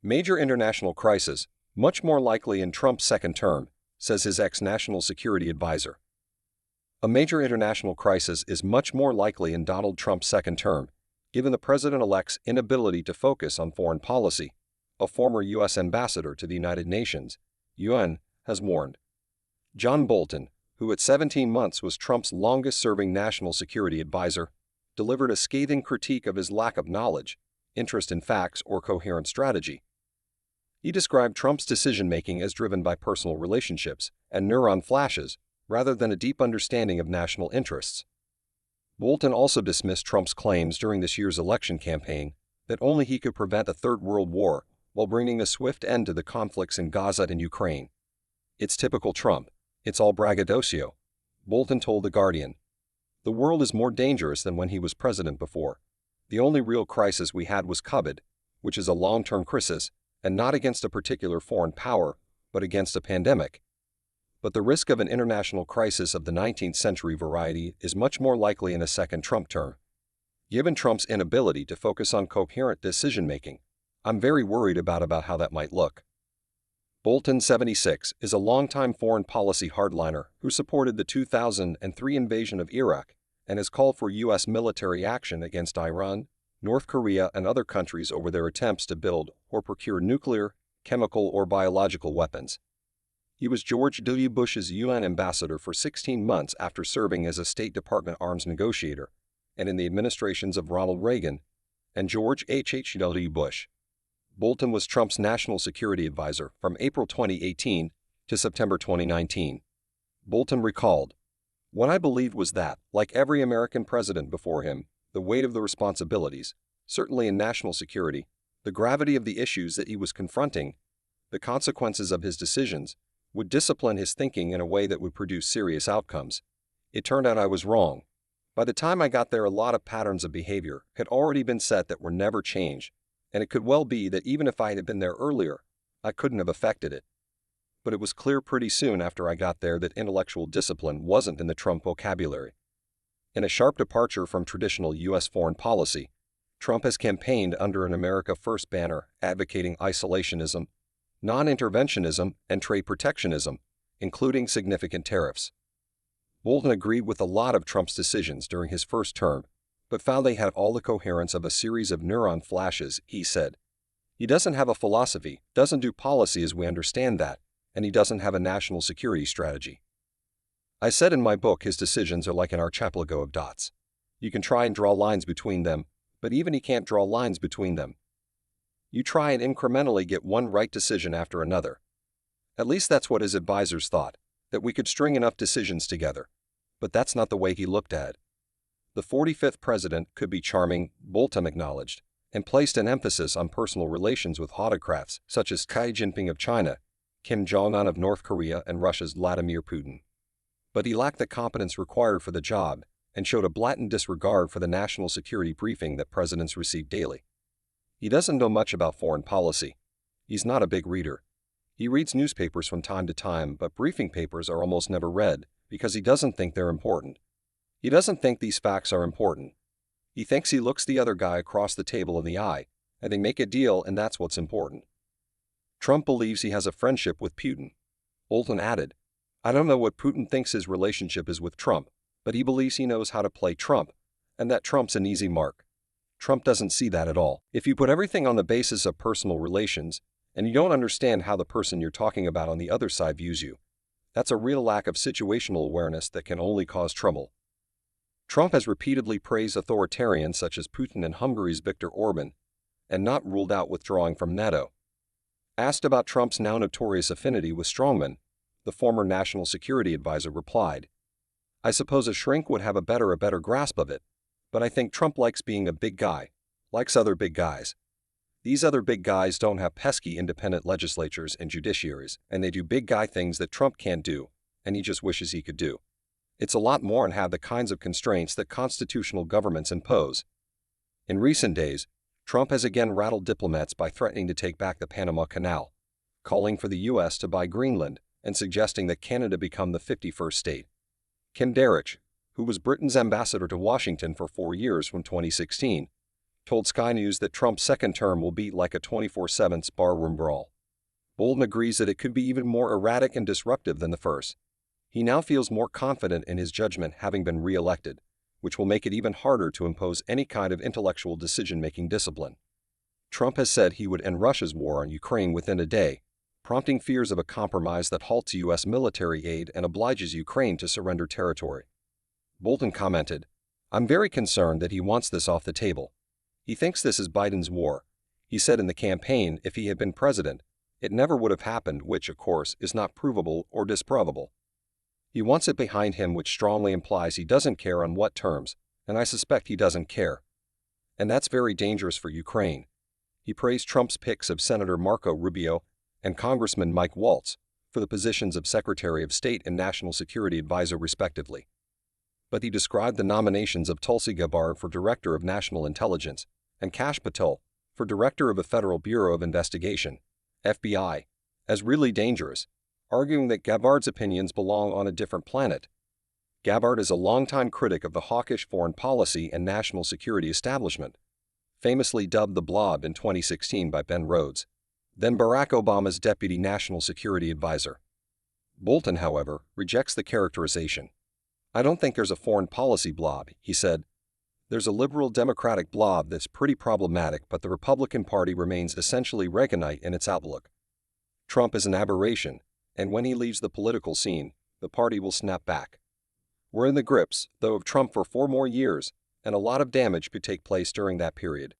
Major international crisis, much more likely in Trump's second term, says his ex-national security advisor. A major international crisis is much more likely in Donald Trump's second term, given the president-elect's inability to focus on foreign policy, a former U.S. ambassador to the United Nations, UN, has warned. John Bolton, who at 17 months was Trump's longest-serving national security advisor, delivered a scathing critique of his lack of knowledge, interest in facts, or coherent strategy. He described Trump's decision-making as driven by personal relationships and neuron flashes, rather than a deep understanding of national interests. Bolton also dismissed Trump's claims during this year's election campaign that only he could prevent a third world war while bringing a swift end to the conflicts in Gaza and Ukraine. "It's typical Trump. It's all braggadocio," Bolton told The Guardian. "The world is more dangerous than when he was president before. The only real crisis we had was COVID, which is a long-term crisis, and not against a particular foreign power, but against a pandemic. But the risk of an international crisis of the 19th century variety is much more likely in a second Trump term. Given Trump's inability to focus on coherent decision-making, I'm very worried about how that might look." Bolton, 76, is a longtime foreign policy hardliner who supported the 2003 invasion of Iraq and has called for U.S. military action against Iran, North Korea, and other countries over their attempts to build or procure nuclear, chemical, or biological weapons. He was George W. Bush's UN ambassador for 16 months after serving as a State Department arms negotiator, and in the administrations of Ronald Reagan and George H.W. Bush. Bolton was Trump's national security advisor from April 2018 to September 2019. Bolton recalled, "What I believed was that, like every American president before him, the weight of the responsibilities, certainly in national security, the gravity of the issues that he was confronting, the consequences of his decisions, would discipline his thinking in a way that would produce serious outcomes. It turned out I was wrong. By the time I got there, a lot of patterns of behavior had already been set that were never changed, and it could well be that even if I had been there earlier, I couldn't have affected it. But it was clear pretty soon after I got there that intellectual discipline wasn't in the Trump vocabulary." In a sharp departure from traditional U.S. foreign policy, Trump has campaigned under an America First banner advocating isolationism, non-interventionism, and trade protectionism, including significant tariffs. Bolton agreed with a lot of Trump's decisions during his first term, but found they had all the coherence of a series of neuron flashes, he said. "He doesn't have a philosophy, doesn't do policy as we understand that, and he doesn't have a national security strategy. I said in my book his decisions are like an archipelago of dots. You can try and draw lines between them, but even he can't draw lines between them. You try and incrementally get one right decision after another. At least that's what his advisors thought, that we could string enough decisions together. But that's not the way he looked at it. The 45th president could be charming," Bolton acknowledged, and placed an emphasis on personal relations with autocrats such as Xi Jinping of China, Kim Jong-un of North Korea, and Russia's Vladimir Putin. But he lacked the competence required for the job and showed a blatant disregard for the national security briefing that presidents receive daily. He doesn't know much about foreign policy. He's not a big reader. He reads newspapers from time to time, but briefing papers are almost never read because he doesn't think they're important. He doesn't think these facts are important. He thinks he looks the other guy across the table in the eye, and they make a deal, and that's what's important." Trump believes he has a friendship with Putin. Bolton added, "I don't know what Putin thinks his relationship is with Trump, but he believes he knows how to play Trump, and that Trump's an easy mark. Trump doesn't see that at all. If you put everything on the basis of personal relations, and you don't understand how the person you're talking about on the other side views you, that's a real lack of situational awareness that can only cause trouble." Trump has repeatedly praised authoritarians such as Putin and Hungary's Viktor Orban, and not ruled out withdrawing from NATO. Asked about Trump's now notorious affinity with strongmen, the former national security advisor replied, "I suppose a shrink would have a better grasp of it, but I think Trump likes being a big guy, likes other big guys. These other big guys don't have pesky independent legislatures and judiciaries, and they do big guy things that Trump can't do, and he just wishes he could do. It's a lot more and have the kinds of constraints that constitutional governments impose." In recent days, Trump has again rattled diplomats by threatening to take back the Panama Canal, calling for the U.S. to buy Greenland, and suggesting that Canada become the 51st state. Ken Darroch, who was Britain's ambassador to Washington for 4 years from 2016, told Sky News that Trump's second term will be like a 24/7 barroom brawl. Bolton agrees that it could be even more erratic and disruptive than the first. He now feels more confident in his judgment having been re-elected, which will make it even harder to impose any kind of intellectual decision-making discipline. Trump has said he would end Russia's war on Ukraine within a day, prompting fears of a compromise that halts U.S. military aid and obliges Ukraine to surrender territory. Bolton commented, "I'm very concerned that he wants this off the table. He thinks this is Biden's war. He said in the campaign if he had been president, it never would have happened, which, of course, is not provable or disprobable. He wants it behind him, which strongly implies he doesn't care on what terms, and I suspect he doesn't care. And that's very dangerous for Ukraine." He praised Trump's picks of Senator Marco Rubio and Congressman Mike Waltz for the positions of Secretary of State and National Security Advisor, respectively. But he described the nominations of Tulsi Gabbard for Director of National Intelligence and Kash Patel for Director of the Federal Bureau of Investigation, FBI, as really dangerous, arguing that Gabbard's opinions belong on a different planet. Gabbard is a longtime critic of the hawkish foreign policy and national security establishment, famously dubbed the Blob in 2016 by Ben Rhodes, then Barack Obama's Deputy National Security Advisor. Bolton, however, rejects the characterization. "I don't think there's a foreign policy blob," he said. "There's a liberal Democratic blob that's pretty problematic, but the Republican Party remains essentially Reaganite in its outlook. Trump is an aberration, and when he leaves the political scene, the party will snap back. We're in the grips, though, of Trump for 4 more years, and a lot of damage could take place during that period."